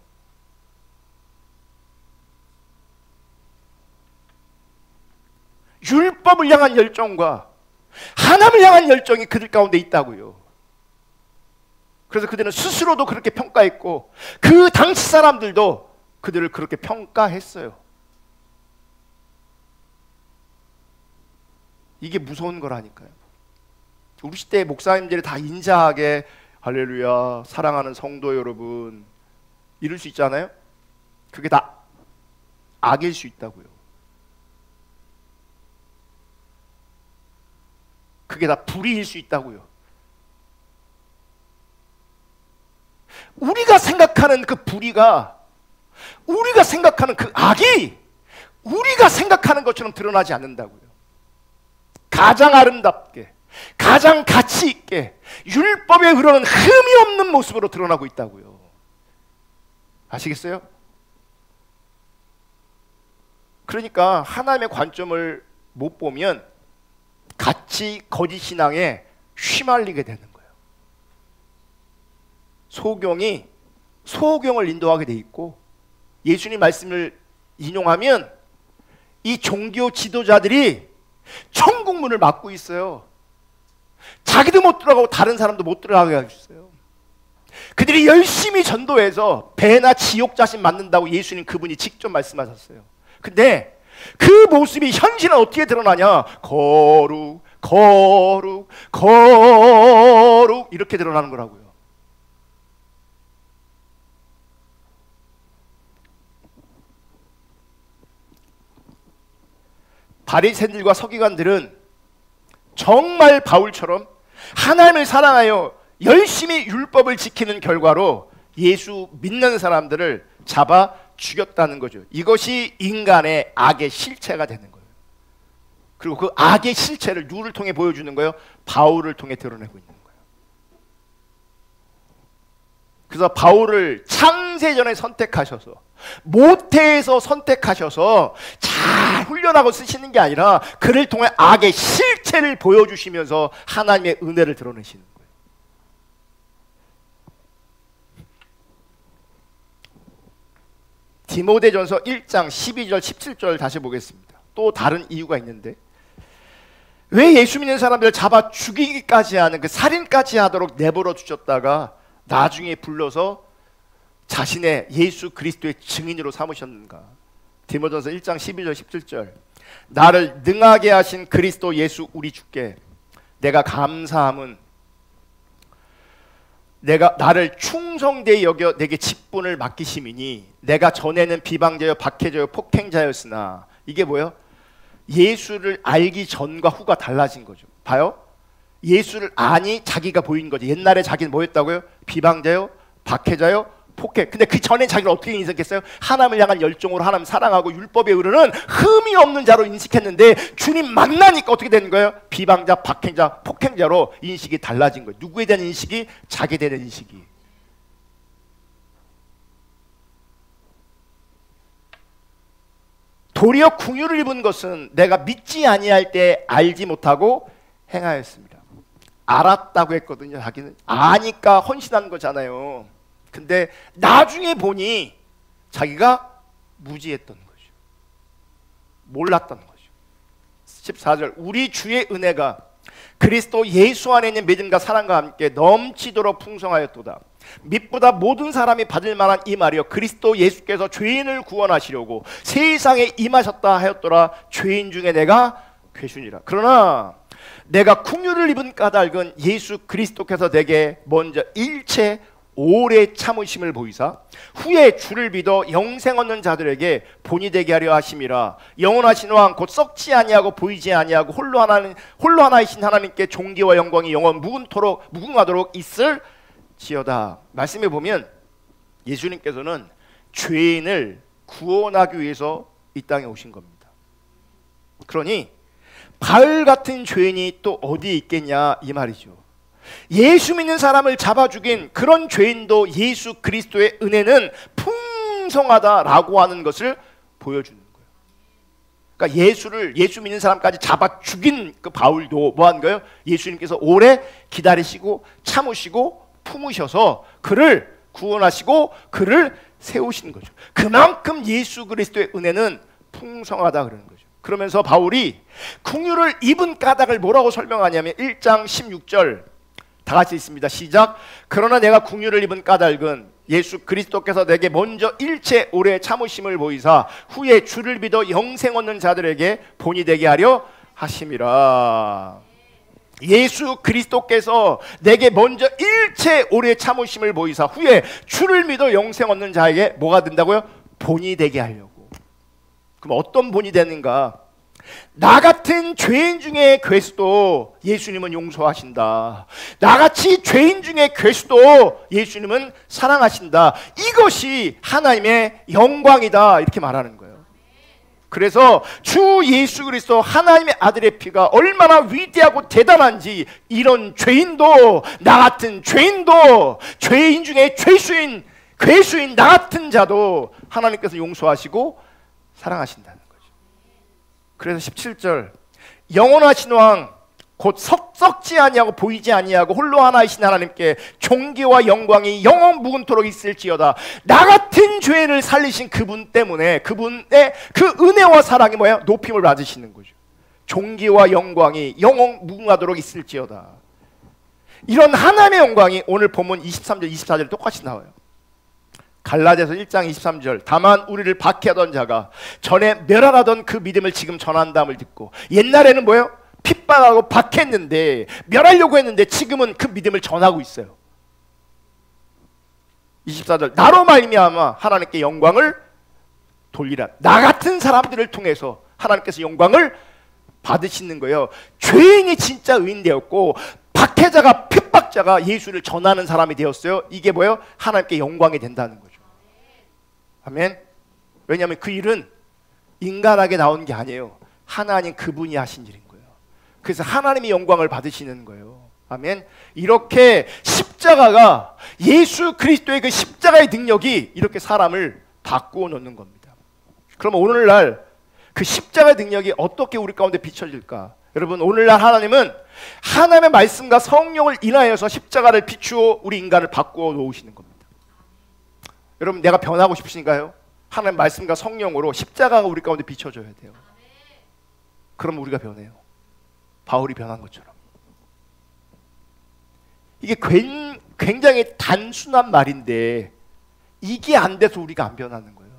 율법을 향한 열정과 하나님을 향한 열정이 그들 가운데 있다고요. 그래서 그들은 스스로도 그렇게 평가했고 그 당시 사람들도 그들을 그렇게 평가했어요. 이게 무서운 거라니까요. 우리 시대의 목사님들이 다 인자하게 할렐루야 사랑하는 성도 여러분 이럴 수 있잖아요. 그게 다 악일 수 있다고요. 그게 다 불의일 수 있다고요. 우리가 생각하는 그 불의가, 우리가 생각하는 그 악이 우리가 생각하는 것처럼 드러나지 않는다고요. 가장 아름답게, 가장 가치 있게 율법에 흐르는 흠이 없는 모습으로 드러나고 있다고요. 아시겠어요? 그러니까 하나님의 관점을 못 보면 같이 거짓 신앙에 휘말리게 되는 거예요. 소경이 소경을 인도하게 돼 있고 예수님 말씀을 인용하면 이 종교 지도자들이 천국 문을 막고 있어요. 자기도 못 들어가고 다른 사람도 못 들어가게 하고 있어요. 그들이 열심히 전도해서 배나 지옥 자신 맞는다고 예수님 그분이 직접 말씀하셨어요. 근데 그 모습이 현실은 어떻게 드러나냐? 거룩, 거룩, 거룩 이렇게 드러나는 거라고요. 바리새인들과 서기관들은 정말 바울처럼 하나님을 사랑하여 열심히 율법을 지키는 결과로 예수 믿는 사람들을 잡아 죽였다는 거죠. 이것이 인간의 악의 실체가 되는 거예요. 그리고 그 악의 실체를 누구를 통해 보여주는 거예요? 바울을 통해 드러내고 있는 거예요. 그래서 바울을 창세전에 선택하셔서 모태에서 선택하셔서 잘 훈련하고 쓰시는 게 아니라 그를 통해 악의 실체를 보여주시면서 하나님의 은혜를 드러내시는 거예요. 디모데전서 1장 12절 17절 다시 보겠습니다. 또 다른 이유가 있는데 왜 예수 믿는 사람들을 잡아 죽이기까지 하는 그 살인까지 하도록 내버려 두셨다가 나중에 불러서 자신의 예수 그리스도의 증인으로 삼으셨는가? 디모데전서 1장 12절 17절 나를 능하게 하신 그리스도 예수 우리 주께 내가 감사함은 내가 나를 충성되이 여겨 내게 직분을 맡기심이니 내가 전에는 비방자여 박해자여 폭행자였으나 이게 뭐예요? 예수를 알기 전과 후가 달라진 거죠. 봐요. 예수를 아니 자기가 보인 거죠. 옛날에 자기는 뭐였다고요? 비방자요, 박해자요, 폭행. 근데 그 전에 자기를 어떻게 인식했어요? 하나님을 향한 열정으로 하나님 사랑하고 율법에 이르는 흠이 없는 자로 인식했는데 주님 만나니까 어떻게 되는 거예요? 비방자, 박행자, 폭행자로 인식이 달라진 거예요. 누구에 대한 인식이? 자기에 대한 인식이. 도리어 궁유를 입은 것은 내가 믿지 아니할 때 알지 못하고 행하였습니다. 알았다고 했거든요. 자기는 아니까 헌신한 거잖아요. 근데 나중에 보니 자기가 무지했던 거죠. 몰랐던 거죠. 14절 우리 주의 은혜가 그리스도 예수 안에 있는 믿음과 사랑과 함께 넘치도록 풍성하였도다. 밑보다 모든 사람이 받을 만한 이 말이요 그리스도 예수께서 죄인을 구원하시려고 세상에 임하셨다 하였더라. 죄인 중에 내가 괴순이라. 그러나 내가 긍휼을 입은 까닭은 예수 그리스도께서 내게 먼저 일체 오래 참으심을 보이사 후에 주를 믿어 영생 얻는 자들에게 본이 되게 하려 하심이라. 영원하신 왕 곧 썩지 아니하고 보이지 아니하고 홀로 하나이신 하나님께 존귀와 영광이 영원 무궁하도록 있을지어다. 말씀해 보면 예수님께서는 죄인을 구원하기 위해서 이 땅에 오신 겁니다. 그러니 바울 같은 죄인이 또 어디에 있겠냐 이 말이죠. 예수 믿는 사람을 잡아 죽인 그런 죄인도 예수 그리스도의 은혜는 풍성하다라고 하는 것을 보여주는 거예요. 그러니까 예수 믿는 사람까지 잡아 죽인 그 바울도 뭐 한 거예요? 예수님께서 오래 기다리시고 참으시고 품으셔서 그를 구원하시고 그를 세우신 거죠. 그만큼 예수 그리스도의 은혜는 풍성하다 그러는 거죠. 그러면서 바울이 긍휼을 입은 까닭을 뭐라고 설명하냐면 1장 16절 다 같이 있습니다. 시작. 그러나 내가 긍휼을 입은 까닭은 예수 그리스도께서 내게 먼저 일체 오래 참으심을 보이사 후에 주를 믿어 영생 얻는 자들에게 본이 되게 하려 하심이라. 예수 그리스도께서 내게 먼저 일체 오래 참으심을 보이사 후에 주를 믿어 영생 얻는 자에게 뭐가 된다고요? 본이 되게 하려고. 그럼 어떤 본이 되는가? 나 같은 죄인 중에 괴수도 예수님은 용서하신다. 나같이 죄인 중에 괴수도 예수님은 사랑하신다. 이것이 하나님의 영광이다 이렇게 말하는 거예요. 그래서 주 예수 그리스도 하나님의 아들의 피가 얼마나 위대하고 대단한지 이런 죄인도 나 같은 죄인도 죄인 중에 괴수인 나 같은 자도 하나님께서 용서하시고 사랑하신다는 거죠. 그래서 17절 영원하신 왕 곧 썩지 아니하고 보이지 아니하고 홀로 하나이신 하나님께 존귀와 영광이 영원 무궁토록 있을지어다. 나 같은 죄인을 살리신 그분 때문에 그분의 그 은혜와 사랑이 뭐야? 높임을 받으시는 거죠. 존귀와 영광이 영원 무궁하도록 있을지어다. 이런 하나님의 영광이 오늘 본문 23절 24절 똑같이 나와요. 갈라디아서 1장 23절 다만 우리를 박해하던 자가 전에 멸하라던 그 믿음을 지금 전한다음을 듣고 옛날에는 뭐예요? 핍박하고 박했는데 멸하려고 했는데 지금은 그 믿음을 전하고 있어요. 24절 나로 말미암아 하나님께 영광을 돌리라. 나 같은 사람들을 통해서 하나님께서 영광을 받으시는 거예요. 죄인이 진짜 의인 되었고 박해자가 핍박자가 예수를 전하는 사람이 되었어요. 이게 뭐예요? 하나님께 영광이 된다는 거죠. 아멘. 왜냐하면 그 일은 인간에게 나온 게 아니에요. 하나님 그분이 하신 일인 거예요. 그래서 하나님이 영광을 받으시는 거예요. 아멘. 이렇게 십자가가 예수 그리스도의 그 십자가의 능력이 이렇게 사람을 바꾸어 놓는 겁니다. 그럼 오늘날 그 십자가의 능력이 어떻게 우리 가운데 비춰질까? 여러분 오늘날 하나님은 하나님의 말씀과 성령을 인하여서 십자가를 비추어 우리 인간을 바꾸어 놓으시는 겁니다. 여러분 내가 변하고 싶으신가요? 하나님의 말씀과 성령으로 십자가가 우리 가운데 비춰져야 돼요. 그럼 우리가 변해요. 바울이 변한 것처럼. 이게 굉장히 단순한 말인데 이게 안 돼서 우리가 안 변하는 거예요.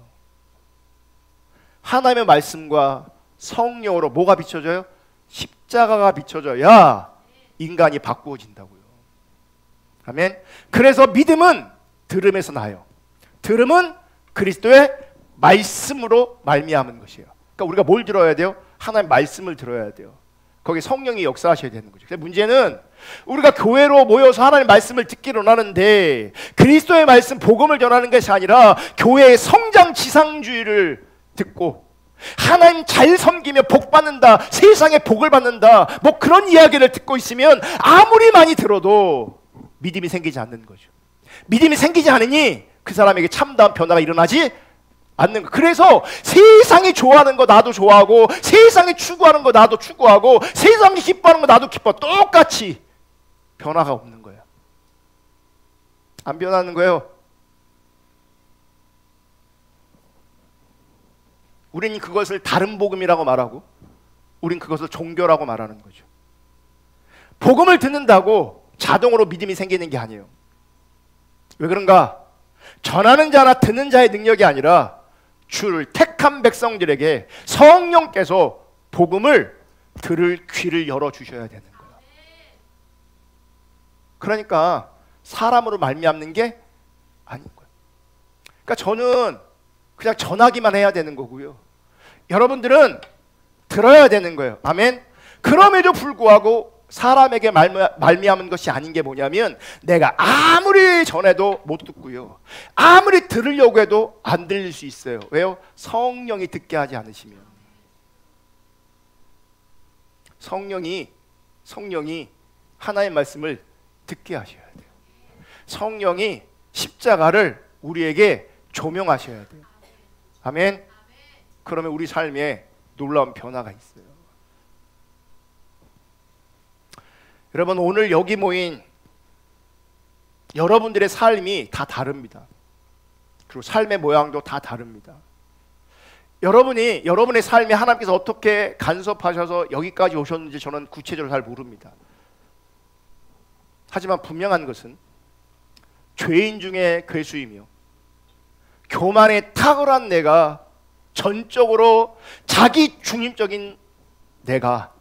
하나님의 말씀과 성령으로 뭐가 비춰져요? 십자가가 비춰져야 인간이 바꾸어진다고요. 아멘. 그래서 믿음은 들음에서 나요. 들음은 그리스도의 말씀으로 말미암은 것이에요. 그러니까 우리가 뭘 들어야 돼요? 하나님의 말씀을 들어야 돼요. 거기 성령이 역사하셔야 되는 거죠. 근데 문제는 우리가 교회로 모여서 하나님의 말씀을 듣기로 하는데 그리스도의 말씀 복음을 전하는 것이 아니라 교회의 성장 지상주의를 듣고 하나님 잘 섬기며 복 받는다, 세상에 복을 받는다, 뭐 그런 이야기를 듣고 있으면 아무리 많이 들어도 믿음이 생기지 않는 거죠. 믿음이 생기지 않으니 그 사람에게 참다운 변화가 일어나지 않는 거. 그래서 세상이 좋아하는 거 나도 좋아하고 세상이 추구하는 거 나도 추구하고 세상이 기뻐하는 거 나도 기뻐. 똑같이 변화가 없는 거예요. 안 변하는 거예요. 우리는 그것을 다른 복음이라고 말하고 우린 그것을 종교라고 말하는 거죠. 복음을 듣는다고 자동으로 믿음이 생기는 게 아니에요. 왜 그런가? 전하는 자나 듣는 자의 능력이 아니라 주를 택한 백성들에게 성령께서 복음을 들을 귀를 열어주셔야 되는 거예요. 그러니까 사람으로 말미암는 게 아닌 거예요. 그러니까 저는 그냥 전하기만 해야 되는 거고요, 여러분들은 들어야 되는 거예요. 아멘. 그럼에도 불구하고 사람에게 말미암은 것이 아닌 게 뭐냐면, 내가 아무리 전해도 못 듣고요, 아무리 들으려고 해도 안 들릴 수 있어요. 왜요? 성령이 듣게 하지 않으시면. 성령이 하나님의 말씀을 듣게 하셔야 돼요. 성령이 십자가를 우리에게 조명하셔야 돼요. 아멘. 그러면 우리 삶에 놀라운 변화가 있어요. 여러분, 오늘 여기 모인 여러분들의 삶이 다 다릅니다. 그리고 삶의 모양도 다 다릅니다. 여러분의 삶이 하나님께서 어떻게 간섭하셔서 여기까지 오셨는지 저는 구체적으로 잘 모릅니다. 하지만 분명한 것은 죄인 중에 괴수이며 교만에 탁월한 내가, 전적으로 자기 중심적인 내가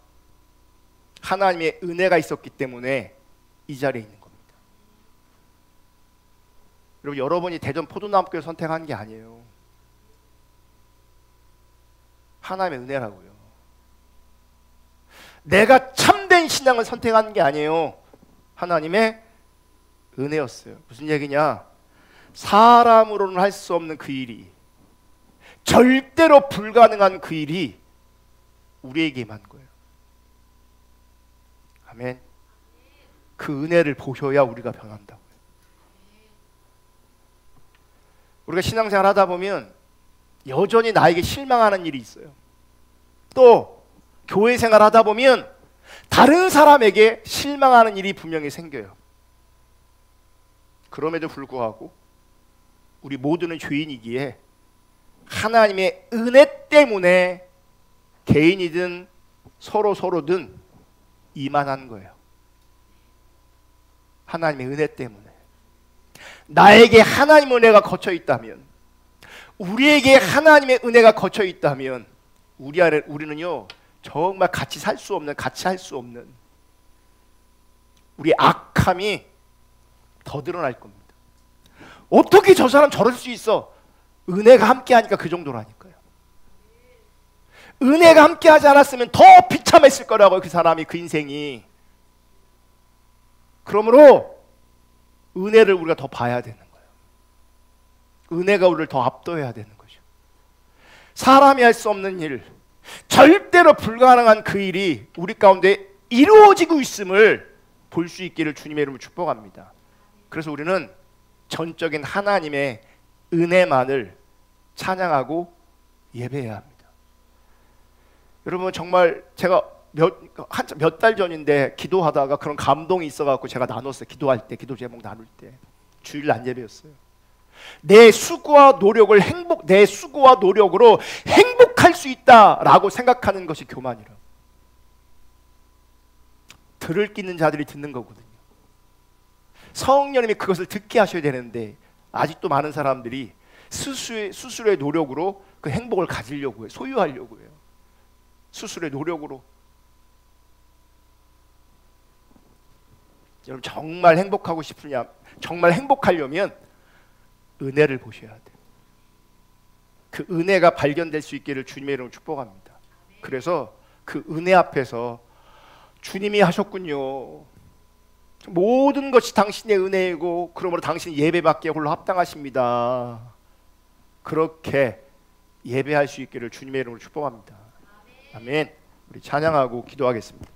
하나님의 은혜가 있었기 때문에 이 자리에 있는 겁니다. 여러분, 여러분이 대전 포도나무교회 선택한 게 아니에요. 하나님의 은혜라고요. 내가 참된 신앙을 선택한 게 아니에요. 하나님의 은혜였어요. 무슨 얘기냐? 사람으로는 할 수 없는 그 일이, 절대로 불가능한 그 일이 우리에게 임한 거예요. 아멘. 그 은혜를 보셔야 우리가 변한다고요. 우리가 신앙생활 하다 보면 여전히 나에게 실망하는 일이 있어요. 또 교회 생활 하다 보면 다른 사람에게 실망하는 일이 분명히 생겨요. 그럼에도 불구하고 우리 모두는 죄인이기에 하나님의 은혜 때문에 개인이든 서로든 이만한 거예요. 하나님의 은혜 때문에. 나에게 하나님의 은혜가 거쳐 있다면, 우리에게 하나님의 은혜가 거쳐 있다면 우리는요 정말 같이 할 수 없는 우리 악함이 더 드러날 겁니다. 어떻게 저 사람 저럴 수 있어? 은혜가 함께하니까 그 정도라니까요. 은혜가 함께하지 않았으면 더 비참했을 거라고요. 그 사람이, 그 인생이. 그러므로 은혜를 우리가 더 봐야 되는 거예요. 은혜가 우리를 더 압도해야 되는 거죠. 사람이 할 수 없는 일, 절대로 불가능한 그 일이 우리 가운데 이루어지고 있음을 볼 수 있기를 주님의 이름으로 축복합니다. 그래서 우리는 전적인 하나님의 은혜만을 찬양하고 예배해야 합니다. 여러분, 정말 제가 몇 달 전인데 기도하다가 그런 감동이 있어갖고 제가 나눴어요. 기도할 때, 기도 제목 나눌 때. 주일 날 예배였어요. 내 수고와 노력으로 행복할 수 있다라고 생각하는 것이 교만이라. 들을 끼 있는 자들이 듣는 거거든요. 성령님이 그것을 듣게 하셔야 되는데 아직도 많은 사람들이 스스로의 노력으로 그 행복을 가지려고 해요. 소유하려고 해요. 스스로의 노력으로. 여러분, 정말 행복하고 싶으냐, 정말 행복하려면 은혜를 보셔야 돼요. 그 은혜가 발견될 수 있기를 주님의 이름으로 축복합니다. 그래서 그 은혜 앞에서 주님이 하셨군요, 모든 것이 당신의 은혜이고 그러므로 당신이 예배받기에 홀로 합당하십니다, 그렇게 예배할 수 있기를 주님의 이름으로 축복합니다. 아멘. 우리 찬양하고 기도하겠습니다.